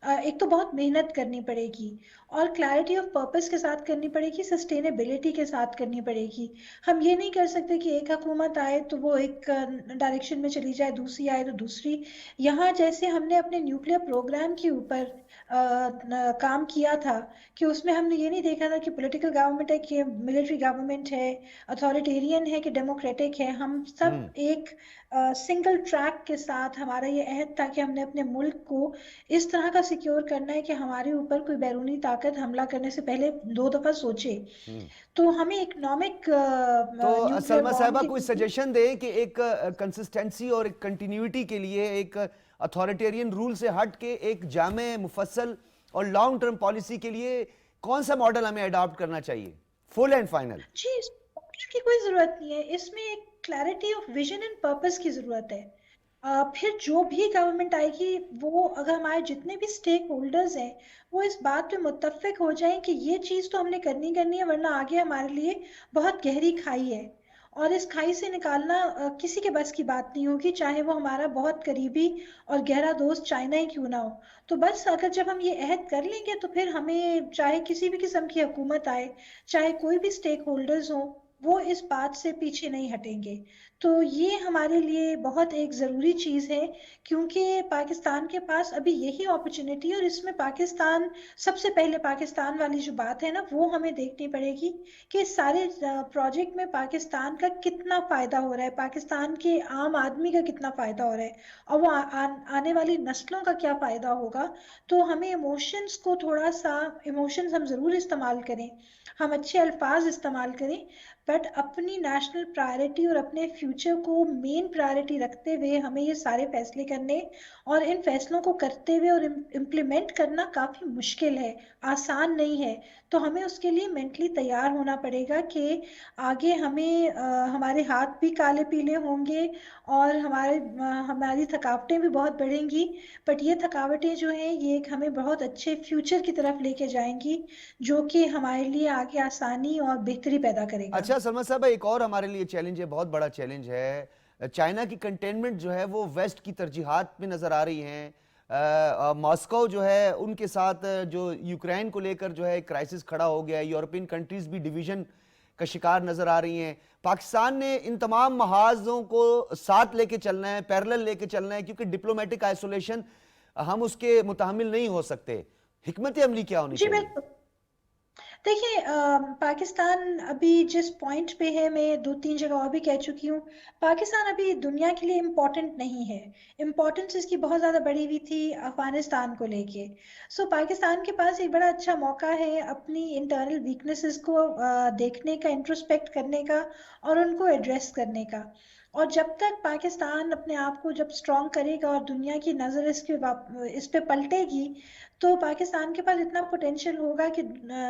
ایک تو بہت محنت کرنی پڑے گی، اور کلیئرٹی آف پرپس کے ساتھ کرنی پڑے گی، سسٹینیبلٹی کے ساتھ کرنی پڑے گی. ہم یہ نہیں کر سکتے کہ ایک حکومت آئے تو وہ ایک ڈائریکشن میں چلی جائے، دوسری آئے تو دوسری. یہاں جیسے ہم نے اپنے نیوکلیر پروگرام کے اوپر کام کیا تھا کہ اس میں ہم نے یہ نہیں دیکھا تھا کہ پولیٹیکل گورنمنٹ ہے کہ ملٹری گورنمنٹ ہے، اتھارٹیرین ہے کہ ڈیموکریٹک ہے. ہم سب ایک سنگل ٹریک کے ساتھ، ہمارا یہ عہد تھا کہ ہم نے اپنے ملک کو اس طرح کا سیکیور کرنا ہے کہ ہمارے اوپر کوئی بیرونی طاقت حملہ کرنے سے پہلے 2 دفعہ سوچے. تو ہمیں اکنامک تو نیوکلیر سلمہ بام صاحبہ کے کوئی سجیشن دے کہ ایک کنسسٹنسی اور ایک کنٹینیوٹی کے لیے ایک اتھارٹیرین رول سے ہٹ کے ایک جامع، مفصل اور لانگ ٹرم پالیسی کے لیے کون سا ماڈل ہمیں اڈاپٹ کرنا چاہیے فل اینڈ فائنل؟ جی اس کی کوئی ضرورت نہیں ہے. اس میں ایک clarity of vision and purpose کی ضرورت ہے. پھر جو بھی گورنمنٹ آئے گی، وہ اگر ہمارے جتنے بھی سٹیک ہولڈرز ہیں وہ اس بات پہ متفق ہو جائیں کہ یہ چیز تو ہم نے کرنی ہے، ورنہ آگے ہمارے لیے بہت گہری کھائی ہے، اور اس کھائی سے نکالنا کسی کے بس کی بات نہیں ہوگی، چاہے وہ ہمارا بہت قریبی اور گہرا دوست چائنا ہی کیوں نہ ہو. تو بس اگر جب ہم یہ عہد کر لیں گے تو پھر ہمیں چاہے کسی بھی قسم کی حکومت آئے، چاہے کوئی بھی سٹیک ہولڈرز ہوں، وہ اس بات سے پیچھے نہیں ہٹیں گے. تو یہ ہمارے لیے بہت ایک ضروری چیز ہے، کیونکہ پاکستان کے پاس ابھی یہی اپرچونٹی ہے، اور اس میں پاکستان سب سے پہلے پاکستان والی جو بات ہے نا وہ ہمیں دیکھنی پڑے گی کہ اس سارے پروجیکٹ میں پاکستان کا کتنا فائدہ ہو رہا ہے، پاکستان کے عام آدمی کا کتنا فائدہ ہو رہا ہے، اور وہ آنے والی نسلوں کا کیا فائدہ ہوگا. تو ہمیں ایموشنز کو تھوڑا سا، ایموشنز ہم ضرور استعمال کریں، ہم اچھے الفاظ استعمال کریں، بٹ اپنی نیشنل پرائرٹی اور اپنے فیوچر کو مین پرائرٹی رکھتے ہوئے ہمیں یہ سارے فیصلے کرنے، اور ان فیصلوں کو کرتے ہوئے اور امپلیمنٹ کرنا کافی مشکل ہے، آسان نہیں ہے. تو ہمیں اس کے لیے مینٹلی تیار ہونا پڑے گا کہ آگے ہمارے ہاتھ بھی کالے پیلے ہوں گے، اور ہماری تھکاوٹیں بھی بہت بڑھیں گی، بٹ یہ تھکاوٹیں جو ہیں یہ ہمیں بہت اچھے فیوچر کی طرف لے کے جائیں گی، جو کہ ہمارے لیے آگے آسانی اور بہتری پیدا کرے گا. اچھا سلمہ صاحبہ، ایک اور ہمارے لیے چیلنج ہے، بہت بڑا چیلنج ہے. چائنا کی کنٹینمنٹ جو ہے وہ ویسٹ کی ترجیحات میں نظر آ رہی ہیں. ماسکو جو ہے ان کے ساتھ جو یوکرین کو لے کر جو ہے کرائسس کھڑا ہو گیا ہے، یورپین کنٹریز بھی ڈیویژن کا شکار نظر آ رہی ہیں. پاکستان نے ان تمام محاذوں کو ساتھ لے کے چلنا ہے، پیرلل لے کے چلنا ہے، کیونکہ ڈپلومیٹک آئسولیشن ہم اس کے متحمل نہیں ہو سکتے. حکمت عملی کیا ہونی جی چاہیے؟ بالکل. دیکھیں پاکستان ابھی جس پوائنٹ پہ ہے، میں 2-3 جگہ اور بھی کہہ چکی ہوں، پاکستان ابھی دنیا کے لیے امپورٹنٹ نہیں ہے. امپورٹنس اس کی بہت زیادہ بڑی ہوئی تھی افغانستان کو لے کے. سو پاکستان کے پاس ایک بڑا اچھا موقع ہے اپنی انٹرنل ویکنیسز کو دیکھنے کا، انٹروسپیکٹ کرنے کا، اور ان کو ایڈریس کرنے کا. اور جب تک پاکستان اپنے آپ کو جب اسٹرانگ کرے گا اور دنیا کی نظر اس پہ پلٹے گی، تو پاکستان کے پاس اتنا پوٹینشیل ہوگا کہ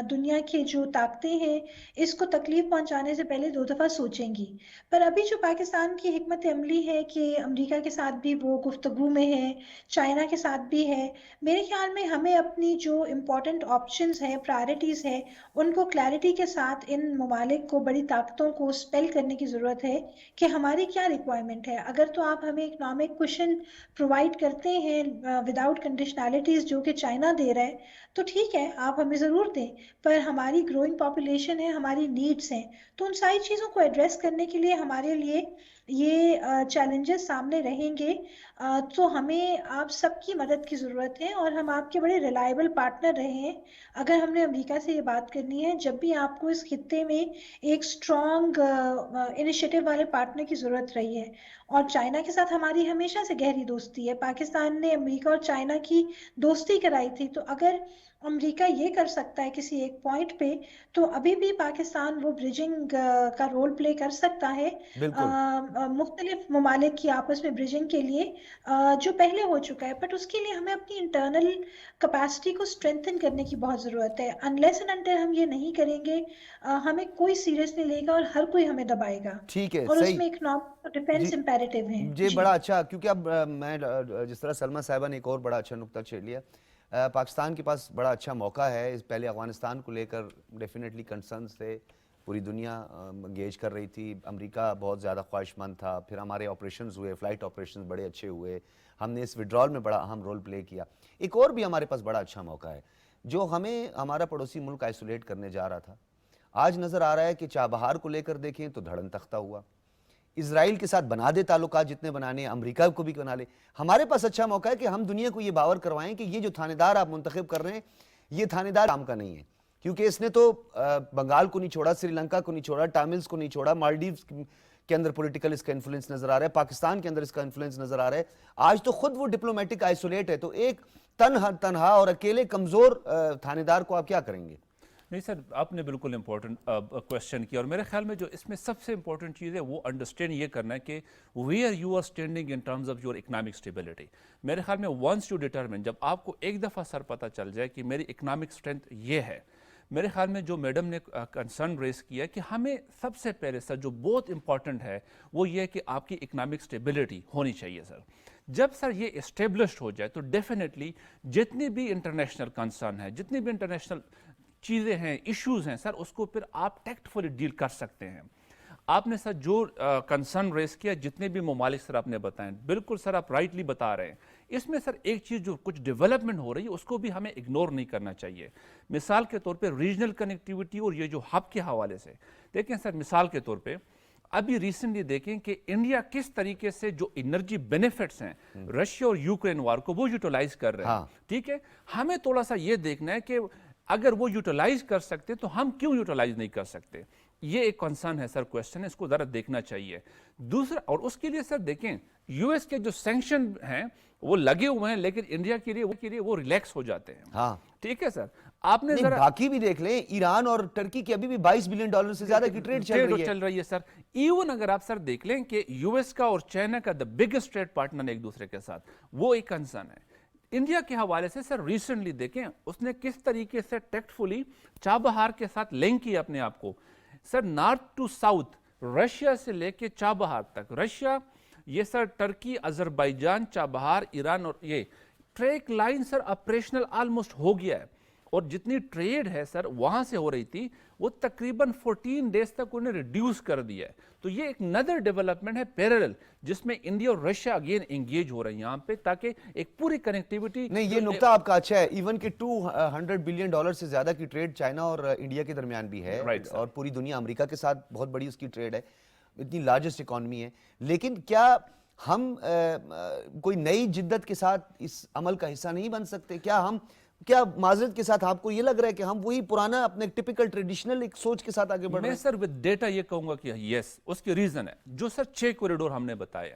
دنیا کی جو طاقتیں ہیں اس کو تکلیف پہنچانے سے پہلے 2 دفعہ سوچیں گی. پر ابھی جو پاکستان کی حکمت عملی ہے کہ امریکہ کے ساتھ بھی وہ گفتگو میں ہے، چائنا کے ساتھ بھی ہے، میرے خیال میں ہمیں اپنی جو امپورٹنٹ آپشنز ہیں، پرائرٹیز ہیں، ان کو کلیئرٹی کے ساتھ ان ممالک کو، بڑی طاقتوں کو اسپیل کرنے کی ضرورت ہے کہ ہماری کیا ریکوائرمنٹ ہے. اگر تو آپ ہمیں اکنامک کوشن پرووائڈ کرتے ہیں وداؤٹ کنڈیشنالٹیز جو کہ چائنا دے رہا ہے، تو ٹھیک ہے، آپ ہمیں ضرور دیں، پر ہماری گروئنگ پاپولیشن ہے، ہماری نیڈس ہیں، تو ان ساری چیزوں کو ایڈریس کرنے کے لیے ہمارے لیے یہ چیلنجز سامنے رہیں گے تو ہمیں آپ سب کی مدد کی ضرورت ہے اور ہم آپ کے بڑے ریلائبل پارٹنر رہے ہیں اگر ہم نے امریکہ سے یہ بات کرنی ہے. جب بھی آپ کو اس خطے میں ایک اسٹرانگ انیشیٹو والے پارٹنر کی ضرورت رہی ہے. اور چائنا کے ساتھ ہماری ہمیشہ سے گہری دوستی ہے. پاکستان نے امریکہ اور چائنا کی دوستی کرائی تھی, تو اگر امریکہ یہ کر سکتا ہے کسی ایک پوائنٹ پہ, تو ابھی بھی پاکستان وہ برجنگ کا رول پلے کر سکتا ہے بالکل. مختلف ممالک کی آپس میں برجنگ کے لیے, جو پہلے ہو چکا ہے. بٹ اس کے لیے ہمیں اپنی انٹرنل کیپیسٹی کو اسٹرینتھن کرنے کی بہت ضرورت ہے. انلیس اینڈ انٹل ہم یہ نہیں کریں گے, ہمیں کوئی سیریس نہیں لے گا اور ہر کوئی ہمیں دبائے گا. ٹھیک ہے, اور اس صحیح. میں اکنامک جی ڈیفینس امپیریٹیو ہے. جی, جی بڑا اچھا, کیونکہ اب میں جس طرح سلمہ صاحبہ نے ایک اور بڑا اچھا نقطہ چھیڑ لیا. پاکستان کے پاس بڑا اچھا موقع ہے. پہلے افغانستان کو لے کر ڈیفینیٹلی کنسرنز تھے, پوری دنیا انگیج کر رہی تھی, امریکہ بہت زیادہ خواہش مند تھا. پھر ہمارے آپریشنز ہوئے, فلائٹ آپریشنز بڑے اچھے ہوئے, ہم نے اس وڈرال میں بڑا اہم رول پلے کیا. ایک اور بھی ہمارے پاس بڑا اچھا موقع ہے جو ہمیں ہمارا پڑوسی ملک آئسولیٹ کرنے جا رہا تھا. آج نظر آ رہا ہے کہ چابہار کو لے کر دیکھیں تو دھڑن تختہ ہوا. اسرائیل کے ساتھ بنا دے تعلقات جتنے بنانے ہیں, امریکہ کو بھی بنا لے. ہمارے پاس اچھا موقع ہے کہ ہم دنیا کو یہ باور کروائیں کہ یہ جو تھانے دار آپ منتخب کر رہے ہیں یہ تھانے دار کام کا نہیں ہے, کیونکہ اس نے تو بنگال کو نہیں چھوڑا, سری لنکا کو نہیں چھوڑا, ٹاملز کو نہیں چھوڑا, مالڈیوز کے اندر پولیٹیکل اس کا انفلوئنس نظر آ رہا ہے, پاکستان کے اندر اس کا انفلوئنس نظر آ رہا ہے. آج تو خود وہ ڈپلومیٹک آئسولیٹ ہے, تو ایک تنہا اور اکیلے کمزور تھانے دار کو آپ کیا کریں گے؟ نہیں سر, آپ نے بالکل امپورٹنٹ کوشچن کیا, اور میرے خیال میں جو اس میں سب سے امپورٹنٹ چیز ہے وہ انڈرسٹینڈ یہ کرنا ہے کہ where you are standing in terms of your economic stability. میرے خیال میں ونس ٹو ڈیٹرمن, جب آپ کو ایک دفعہ سر پتہ چل جائے کہ میری اکنامک اسٹرینتھ یہ ہے, میرے خیال میں جو میڈم نے کنسرن ریز کیا ہے کہ ہمیں سب سے پہلے سر جو بہت امپورٹنٹ ہے وہ یہ ہے کہ آپ کی اکنامک اسٹیبلٹی ہونی چاہیے سر. جب سر یہ اسٹیبلشڈ ہو جائے تو ڈیفینیٹلی جتنی بھی انٹرنیشنل کنسرن ہے, جتنی بھی انٹرنیشنل چیزیں ہیں, ایشوز ہیں سر, اس کو پھر آپ ٹیکٹفلی ڈیل کر سکتے ہیں. آپ نے سر جو کنسرن ریز کیا, جتنے بھی ممالک سر آپ نے بتائیں, بالکل سر آپ رائٹلی بتا رہے ہیں. اس میں سر ایک چیز جو کچھ ڈیولپمنٹ ہو رہی ہے اس کو بھی ہمیں اگنور نہیں کرنا چاہیے. مثال کے طور پہ ریجنل کنیکٹیوٹی اور یہ جو ہب کے حوالے سے دیکھیں سر, مثال کے طور پہ ابھی ریسنٹلی دیکھیں کہ انڈیا کس طریقے سے جو انرجی بینیفٹس ہیں رشیا اور یوکرین وار کو وہ یوٹیلائز کر رہے ہیں. ٹھیک ہے, ہمیں تھوڑا سا یہ دیکھنا ہے کہ اگر وہ یوٹیلائز کر سکتے تو ہم کیوں یوٹیلائز نہیں کر سکتے. یہ ایک کنسرن ہے سر, کوشچن ہے, اس کو ذرا دیکھنا چاہیے. دوسرا, اور اس کے لیے سر دیکھیں یو ایس کے جو سینکشن ہیں وہ لگے ہوئے ہیں, لیکن انڈیا کے لیے وہ ریلیکس ہو جاتے ہیں. ہاں ٹھیک ہے سر, آپ نے ذرا باقی بھی دیکھ لیں, ایران اور ٹرکی کی ابھی بھی $22 بلین سے زیادہ کی ٹریڈ چل رہی ہے سر. ایون اگر آپ سر دیکھ لیں کہ یو ایس کا اور چائنا کا دا بگیسٹ ٹریڈ پارٹنر ایک دوسرے کے ساتھ, وہ ایک کنسرن ہے. انڈیا کے حوالے سے سر ریسنٹلی دیکھیں اس نے کس طریقے سے ٹیکٹفلی چابہار کے ساتھ لنک کیا اپنے آپ کو. سر نارتھ ٹو ساؤتھ, رشیا سے لے کے چابہار تک, رشیا یہ سر ٹرکی, آذربائیجان, چابہار, ایران, اور یہ ٹریک لائن سر آپریشنل آلموسٹ ہو گیا ہے. اور جتنی ٹریڈ ہے سر وہاں سے ہو رہی تھی وہ تقریباً 14 ڈیز تک انہیں ریڈیوس کر دیا ہے. تو یہ ایک ندر ڈیولپمنٹ ہے پیرل, جس میں انڈیا اور رشیا اگین انگیج ہو رہے ہیں یہاں پہ, تاکہ ایک پوری کنیکٹیوٹی. نہیں, یہ نقطہ آپ کا اچھا ہے. ایون کہ $200 بلین سے زیادہ کی ٹریڈ چائنا اور انڈیا کے درمیان بھی ہے, اور پوری دنیا, امریکہ کے ساتھ بہت بڑی اس کی ٹریڈ ہے, اتنی لارجسٹ اکانومی ہے. لیکن کیا ہم کوئی نئی جدت کے ساتھ اس عمل کا حصہ نہیں بن سکتے؟ کیا معذرت کے ساتھ آپ کو یہ لگ رہا ہے کہ ہم وہی پرانا اپنے ٹپیکل ٹریڈیشنل ایک سوچ کے ساتھ آگے بڑھ رہے ہیں؟ میں سر ود ڈیٹا یہ کہوں گا کہ یس, اس کی ریزن ہے جو سر 6 کوریڈور ہم نے بتایا,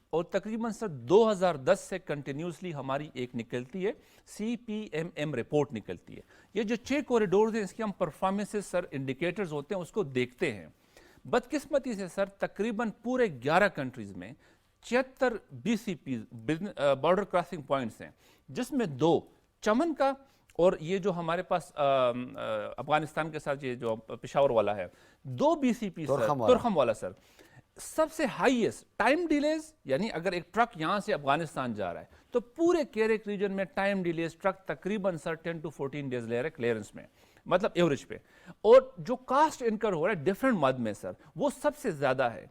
اور تقریباً سر 2010 سے کنٹینیوسلی ہماری ایک نکلتی ہے CPMM رپورٹ نکلتی ہے. یہ جو 6 کوریڈورز ہیں اس کی ہم پرفارمنسز سر انڈیکیٹرز ہوتے ہیں, اس کو دیکھتے ہیں. بدقسمتی سے سر تقریباً پورے 11 کنٹریز میں 76 BCPs بارڈر کراسنگ پوائنٹس ہیں, جس میں 2 چمن کا اور یہ جو ہمارے پاس افغانستان کے ساتھ یہ جو پشاور والا ہے, 2 BCP ترخم والا سر سب سے ہائیسٹ ٹائم ڈیلیز. یعنی اگر ایک ٹرک یہاں سے افغانستان جا رہا ہے تو پورے کیرک ریجن میں ٹائم ڈیلیز ٹرک تقریباً سر 10 to 14 ڈیز لے رہے کلیئرنس میں, مطلب ایوریج پہ. اور جو کاسٹ انکر ہو رہا ہے ڈیفرنٹ مد میں سر وہ سب سے زیادہ ہے.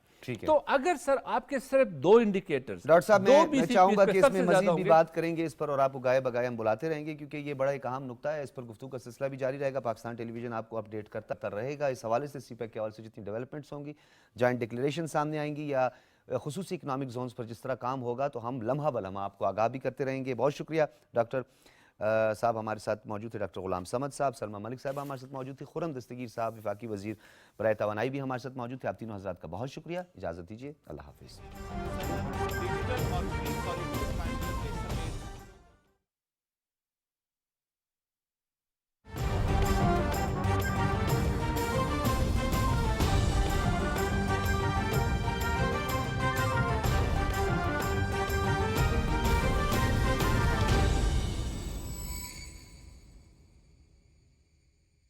تو اگر سر آپ کے صرف 2 انڈیکیٹرز, ڈاکٹر صاحب میں چاہوں گا کہ اس میں مزید بھی بات کریں گے اس پر, اور آپ کو گائے بگائے ہم بلاتے رہیں گے, کیونکہ یہ بڑا ایک اہم نقطہ ہے. اس پر گفتگو کا سلسلہ بھی جاری رہے گا. پاکستان ٹیلی ویژن آپ کو اپ ڈیٹ کرتا رہے گا اس حوالے سے. CPEC کے حوالے سے جتنی ڈیولپمنٹس ہوں گی, جوائنٹ ڈکلیریشن سامنے آئیں گی, یا خصوصی اکنامک زونز پر جس طرح کام ہوگا تو ہم لمحہ بلمحہ آپ کو آگاہ بھی کرتے رہیں گے. بہت شکریہ ڈاکٹر صاحب ہمارے ساتھ موجود تھے, ڈاکٹر غلام صمد صاحب, سلمہ ملک صاحب ہمارے ساتھ موجود تھے, خرم دستگیر صاحب وفاقی وزیر برائے توانائی بھی ہمارے ساتھ موجود تھے. آپ تینوں حضرات کا بہت شکریہ, اجازت دیجیے, اللہ حافظ.